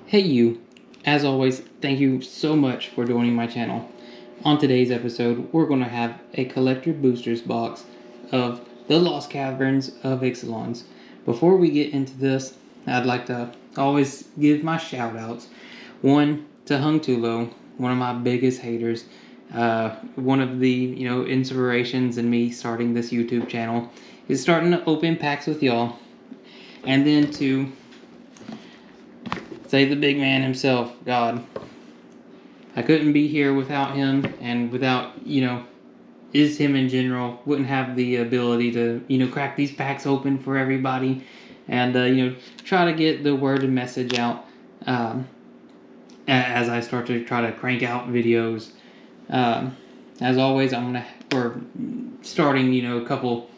Hey you, as always, thank you so much for joining my channel. On today's episode, we're going to have a collector boosters box of the Lost Caverns of Ixalan's. Before we get into this, I'd like to always give my shout outs. One to Hung Too Low, one of my biggest haters. One of the inspirations in me starting this YouTube channel is starting to open packs with y'all. And then to say the big man himself, God. I couldn't be here without him, and without, is him in general. Wouldn't have the ability to, crack these packs open for everybody and, try to get the word and message out as I start to try to crank out videos. As always, starting, a couple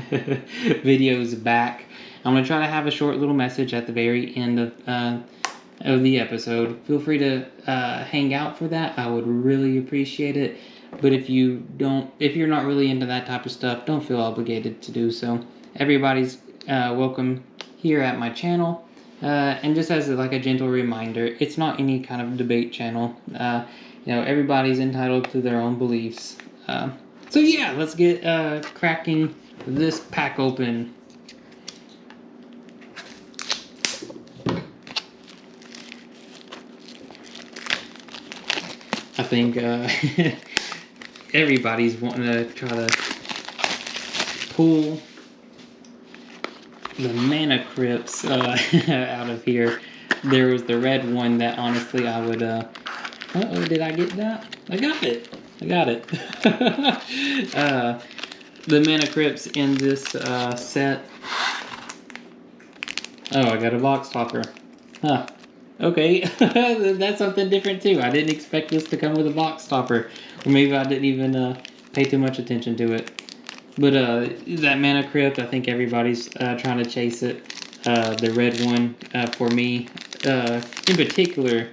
videos back. I'm going to try to have a short little message at the very end of the episode. Feel free to hang out for that. I would really appreciate it. But if you're not really into that type of stuff, don't feel obligated to do so. Everybody's welcome here at my channel. And just as a gentle reminder, it's not any kind of debate channel. Everybody's entitled to their own beliefs. So yeah, let's get cracking this pack open. I think everybody's wanting to try to pull the Mana Crypts out of here. There was the red one that honestly I would... Uh-oh, did I get that? I got it. The Mana Crypts in this set. Oh, I got a box topper. Huh. Okay, that's something different too. I didn't expect this to come with a box topper. Or maybe I didn't even pay too much attention to it. But that Mana Crypt, I think everybody's trying to chase it. The red one, for me, in particular,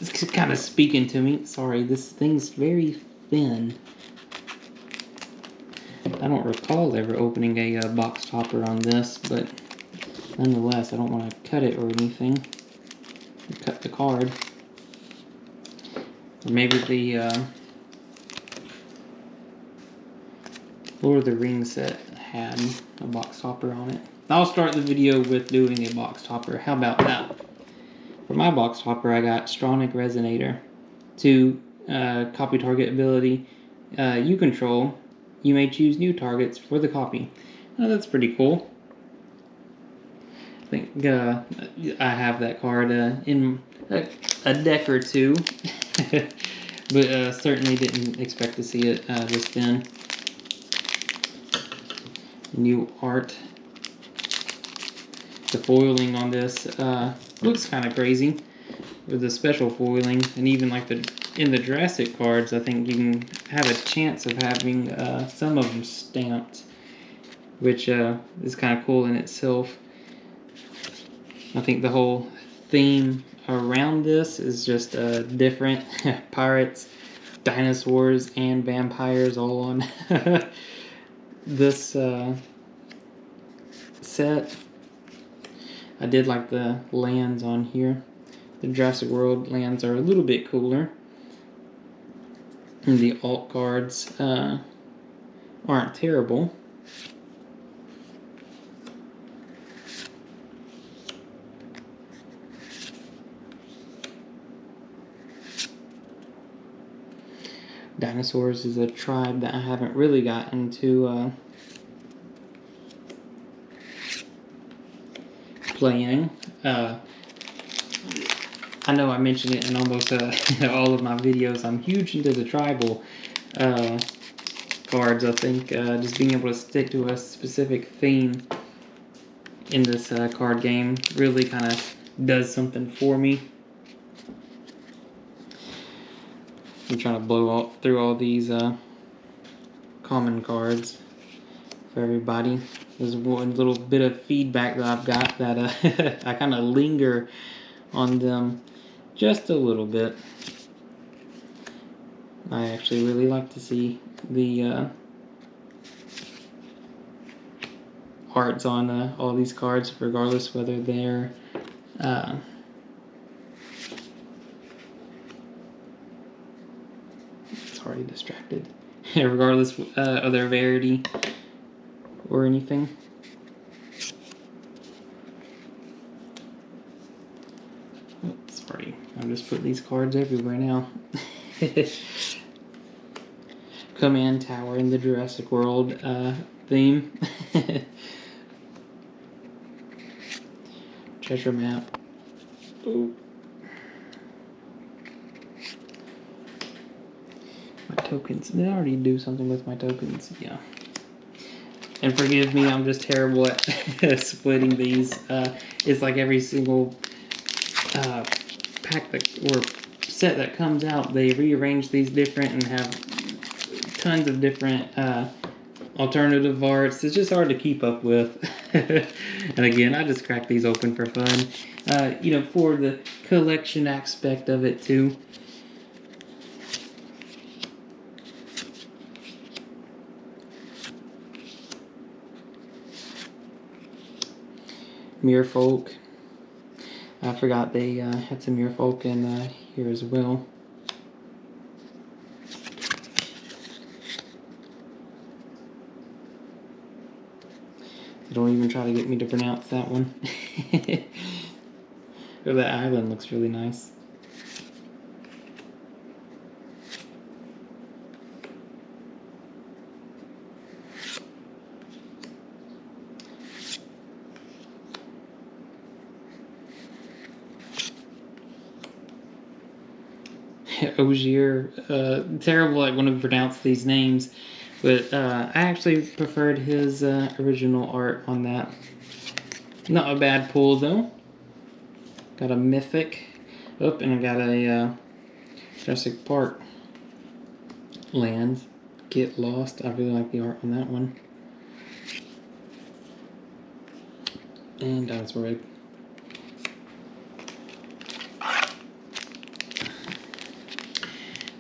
it's kind of speaking to me. Sorry, this thing's very thin. I don't recall ever opening a box topper on this, but nonetheless, I don't want to cut it or anything. Cut the card. Or maybe the Lord of the Rings set had a box topper on it. I'll start the video with doing a box topper. How about that? For my box topper, I got Stronic Resonator. 2 copy target ability. You control. You may choose new targets for the copy. Oh, that's pretty cool. I think I have that card in a deck or two. But certainly didn't expect to see it this thin. New art. The foiling on this looks kind of crazy with the special foiling, and even in the Jurassic cards, I think you can have a chance of having some of them stamped, which is kind of cool in itself. I think the whole theme around this is just different. Pirates, dinosaurs, and vampires all on this set. I did like the lands on here. The Jurassic World lands are a little bit cooler. And the alt cards aren't terrible. Dinosaurs is a tribe that I haven't really gotten to playing. I know I mentioned it in almost all of my videos. I'm huge into the tribal cards. I think just being able to stick to a specific theme in this card game really kind of does something for me. I'm trying to blow through all these common cards for everybody. There's one little bit of feedback that I've got that I kind of linger on them just a little bit. I actually really like to see the arts on all these cards, regardless whether they're it's already distracted. Regardless of their rarity or anything. Oh, sorry, I'm just putting these cards everywhere now. Command Tower in the Jurassic World theme. Treasure map. Ooh. My tokens. Did I already do something with my tokens? Yeah. And forgive me, I'm just terrible at splitting these. It's like every single pack or set that comes out, they rearrange these different and have tons of different alternative arts. It's just hard to keep up with. And again, I just crack these open for fun. You know, for the collection aspect of it too. Muirfolk. I forgot they had some Muirfolk in here as well. Don't even try to get me to pronounce that one. Oh, that island looks really nice. Ogier, terrible at when I pronounce these names, but I actually preferred his original art on that. Not a bad pull though. Got a Mythic. Oh, and I got a Jurassic Park land. Get Lost. I really like the art on that one. And Dinosaur Egg.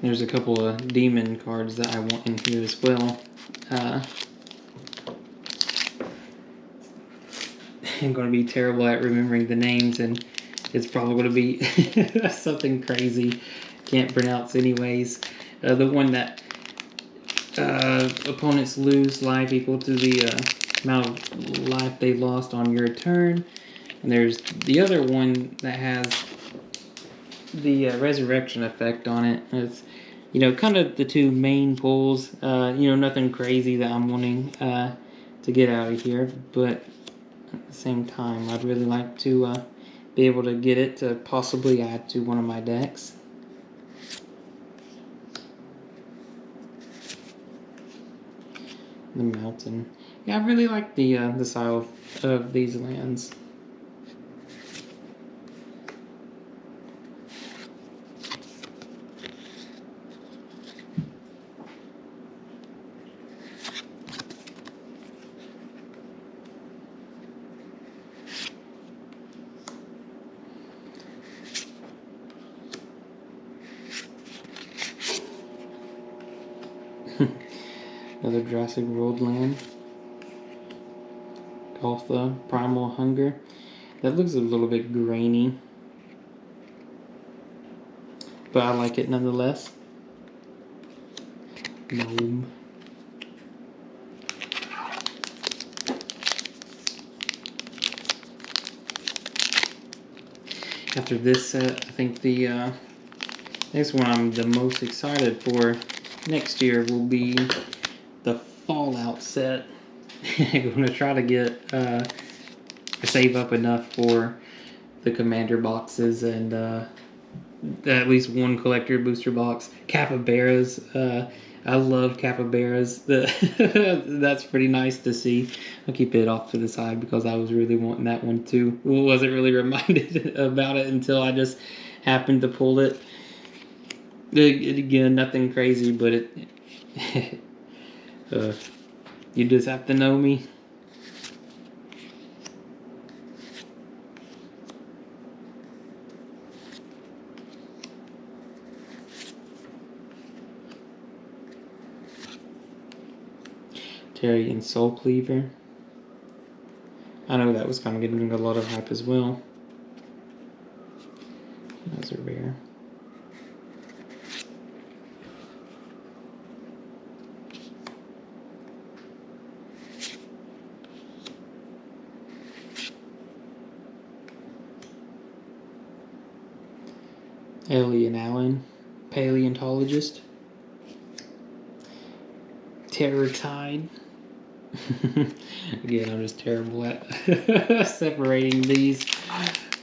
There's a couple of demon cards that I want in here as well. I'm going to be terrible at remembering the names, and it's probably going to be something crazy. Can't pronounce anyways. The one that opponents lose life equal to the amount of life they lost on your turn. And there's the other one that has the resurrection effect on it. It's, you know, kind of the two main pulls. You know, nothing crazy that I'm wanting to get out of here, but at the same time, I'd really like to be able to get it to possibly add to one of my decks. The mountain. Yeah, I really like the style of these lands. Another Jurassic World land. Gotha, Primal Hunger. That looks a little bit grainy, but I like it nonetheless. Gnome. After this set, I think the next one I'm the most excited for next year will be the Fallout set. I'm going to try to get save up enough for the commander boxes and at least one collector booster box. Capybaras. I love capybaras. That's pretty nice to see. I'll keep it off to the side because I was really wanting that one too. Wasn't really reminded about it until I just happened to pull it. Again, nothing crazy, but it you just have to know me. Terry and Soul Cleaver. I know that was kind of getting a lot of hype as well. Those are rare. Alien Allen, paleontologist. Terror Tide. Again, I'm just terrible at separating these.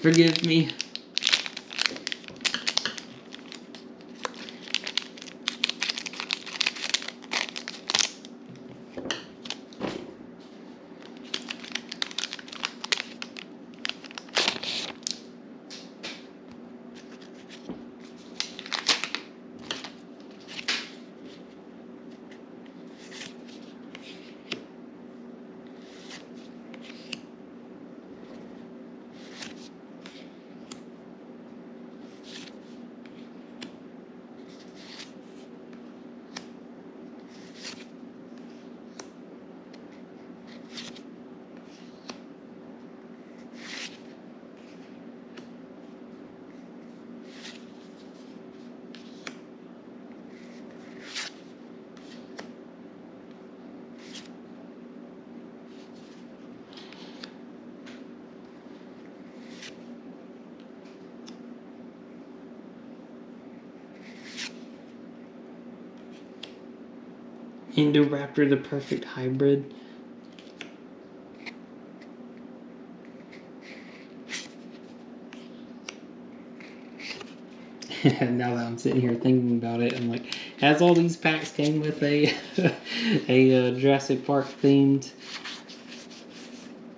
Forgive me. Indoraptor, the perfect hybrid. Now that I'm sitting here thinking about it, I'm like, as all these packs came with a Jurassic Park themed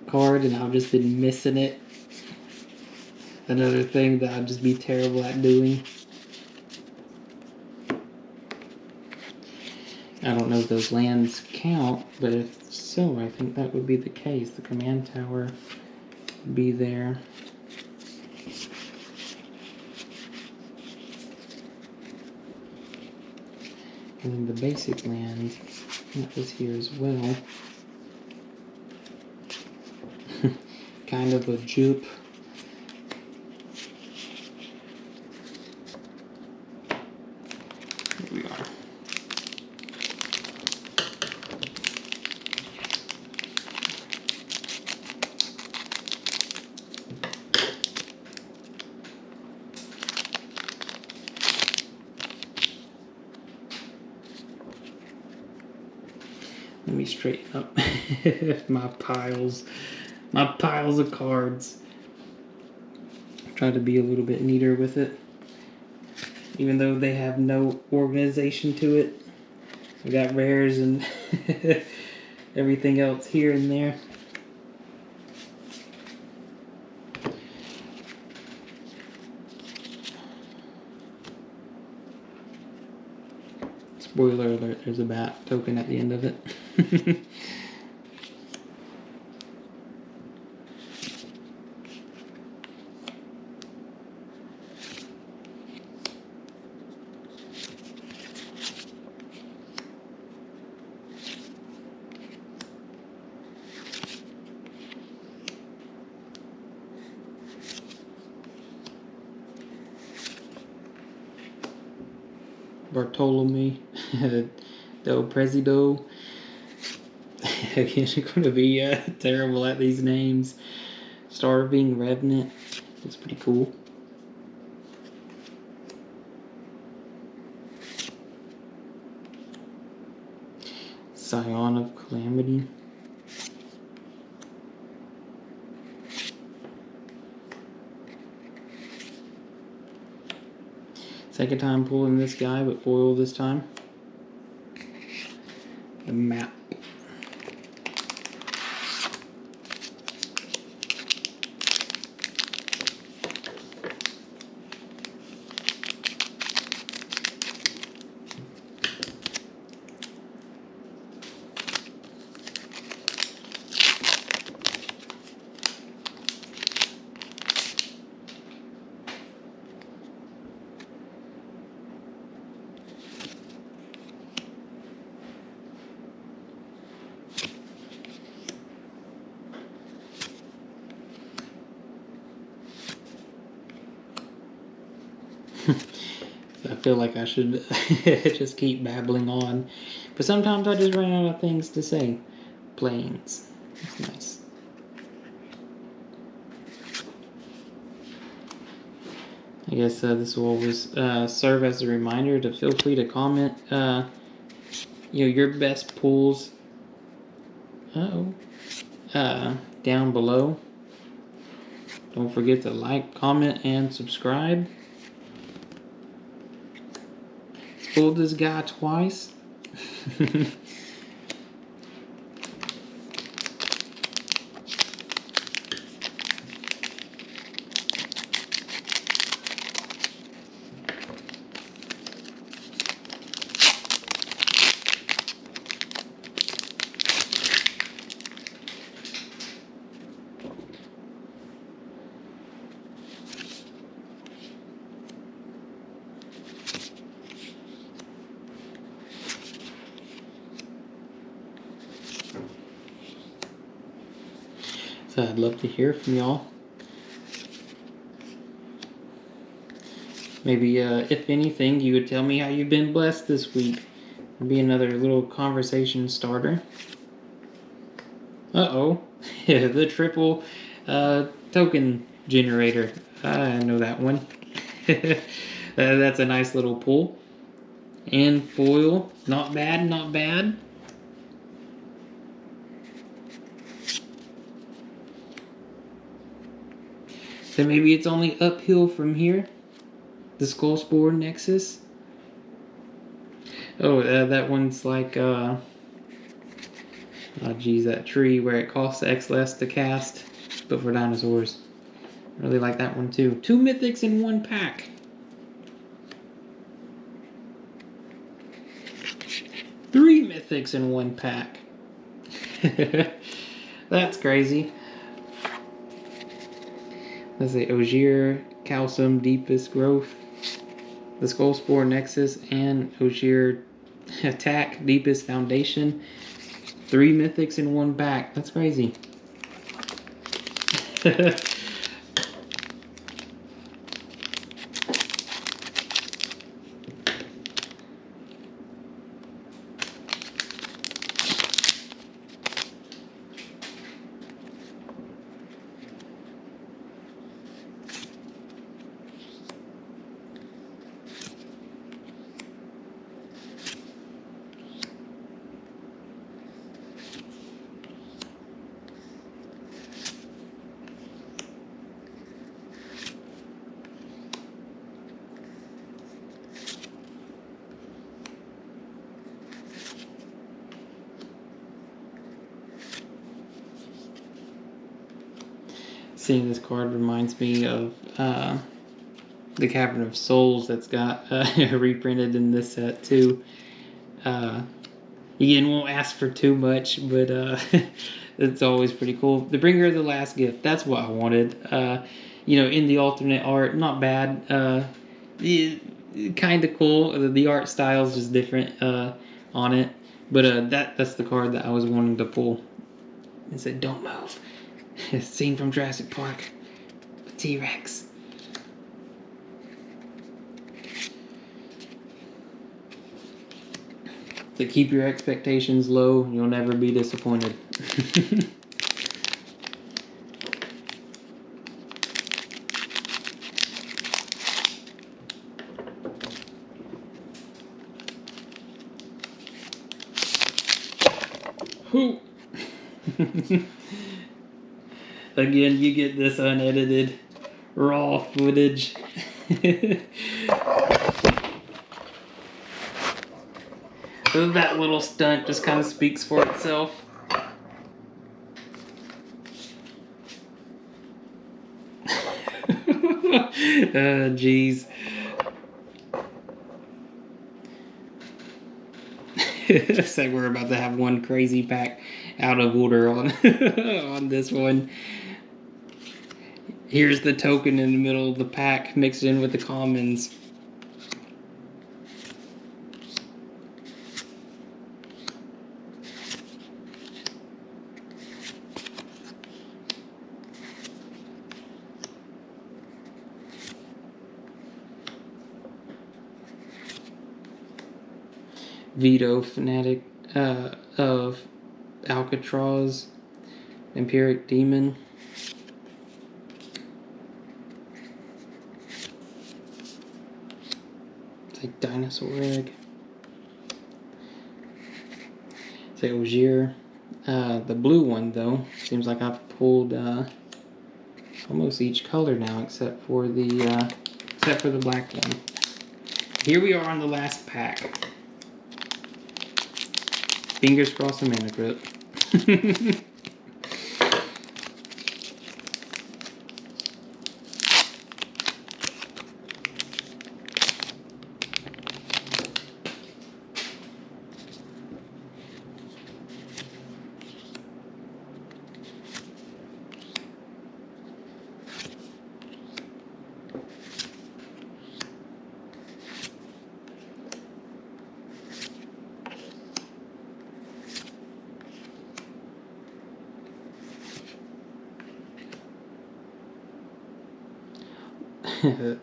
card, and I've just been missing it. Another thing that I'd just be terrible at doing. I don't know if those lands count, but if so, I think that would be the case. The command tower would be there. And then the basic land, that was here as well. Kind of a jupe. Here we are. Let me straighten up my piles of cards. Try to be a little bit neater with it, even though they have no organization to it. We got rares and everything else here and there. Spoiler alert, there's a bat token at the end of it. Bartolome Del Presido. Again, I'm going to be terrible at these names. Starving Revenant. Looks pretty cool. Scion of Calamity. Second time pulling this guy, but foil this time. The map. feel like I should just keep babbling on. But sometimes I just run out of things to say. Planes. That's nice. I guess this will always serve as a reminder to feel free to comment, your best pulls down below. Don't forget to like, comment, and subscribe. Pulled this guy twice. So I'd love to hear from y'all. Maybe, if anything, you would tell me how you've been blessed this week. It'd be another little conversation starter. Uh-oh. The triple token generator. I know that one. That's a nice little pull. And foil. Not bad, not bad. So maybe it's only uphill from here. The Skull Spore Nexus. Oh, that one's like, oh geez, that tree where it costs X less to cast, but for dinosaurs. I really like that one too. 2 mythics in 1 pack. 3 mythics in 1 pack. That's crazy. Let's see, Ogier, Calcium, Deepest Growth, the Skull Spore Nexus, and Ogier Attack, Deepest Foundation. 3 mythics in 1 pack. That's crazy. Seeing this card reminds me of the Cavern of Souls that's got reprinted in this set too. Again, won't ask for too much, but it's always pretty cool. The Bringer of the Last Gift, that's what I wanted. In the alternate art, not bad. Kind of cool. The art style is just different on it. But that's the card that I was wanting to pull. It said, "Don't move." Scene from Jurassic Park. T-Rex. So keep your expectations low. You'll never be disappointed. Who? Again, you get this unedited, raw footage. That little stunt just kind of speaks for itself. Jeez. It's like we're about to have one crazy pack out of order on on this one. Here's the token in the middle of the pack mixed in with the commons. Veto Fanatic of Alcatraz, Empiric Demon. It's like Dinosaur Egg. It's like Ogier. The blue one, though, seems like I've pulled almost each color now, except for the black one. Here we are on the last pack. Fingers crossed I'm in a grip.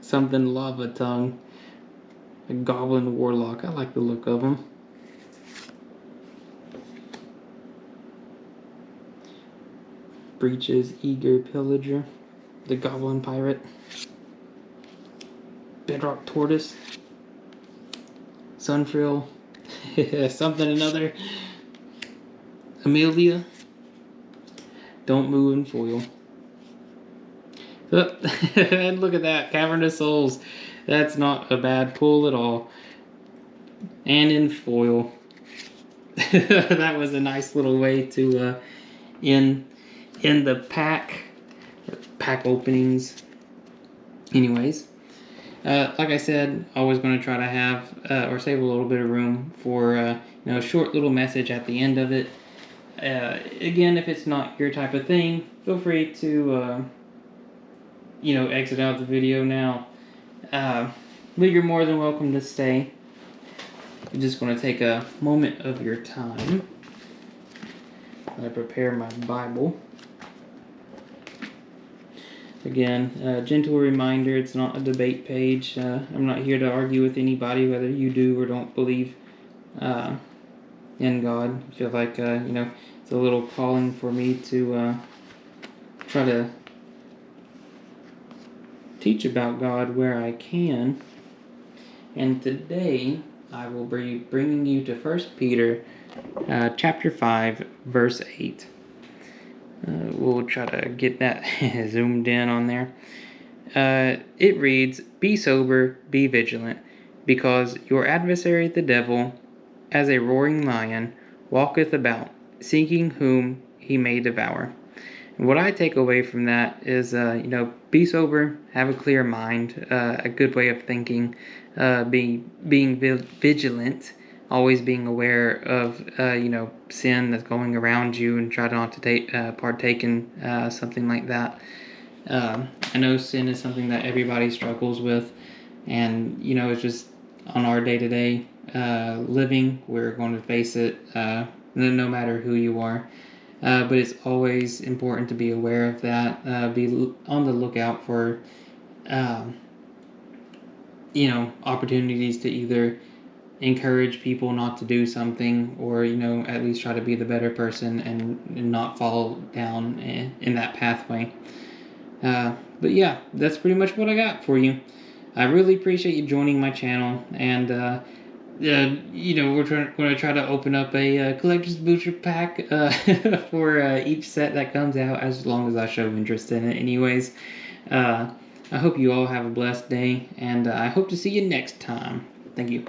Something Lava Tongue. A Goblin Warlock. I like the look of them. Breaches Eager Pillager. The Goblin Pirate. Bedrock Tortoise. Sunfrill. Something another. Amelia. Don't Move in Foil. Oh, and look at that, Cavernous Souls. That's not a bad pull at all. And in foil. That was a nice little way to end the pack openings. Anyways, like I said, always going to try to have or save a little bit of room for a short little message at the end of it. Again, if it's not your type of thing, feel free to exit out the video now. But you're more than welcome to stay. I'm just going to take a moment of your time. I prepare my Bible. Again, gentle reminder, it's not a debate page. I'm not here to argue with anybody whether you do or don't believe in God. I feel like, it's a little calling for me to try to teach about God where I can. And today I will be bringing you to 1 Peter chapter 5 verse 8. We'll try to get that zoomed in on there. It reads, "Be sober, be vigilant, because your adversary the devil, as a roaring lion, walketh about, seeking whom he may devour." And what I take away from that is, be sober, have a clear mind, a good way of thinking, being vigilant, always being aware of, sin that's going around you and try not to partake in something like that. I know sin is something that everybody struggles with, and, it's just on our day-to-day living, we're going to face it no matter who you are. But it's always important to be aware of that, be on the lookout for, opportunities to either encourage people not to do something or, at least try to be the better person and not fall down in that pathway. But yeah, that's pretty much what I got for you. I really appreciate you joining my channel, and we're going to try to open up a collector's booster pack for each set that comes out, as long as I show interest in it. Anyways, I hope you all have a blessed day, and I hope to see you next time. Thank you.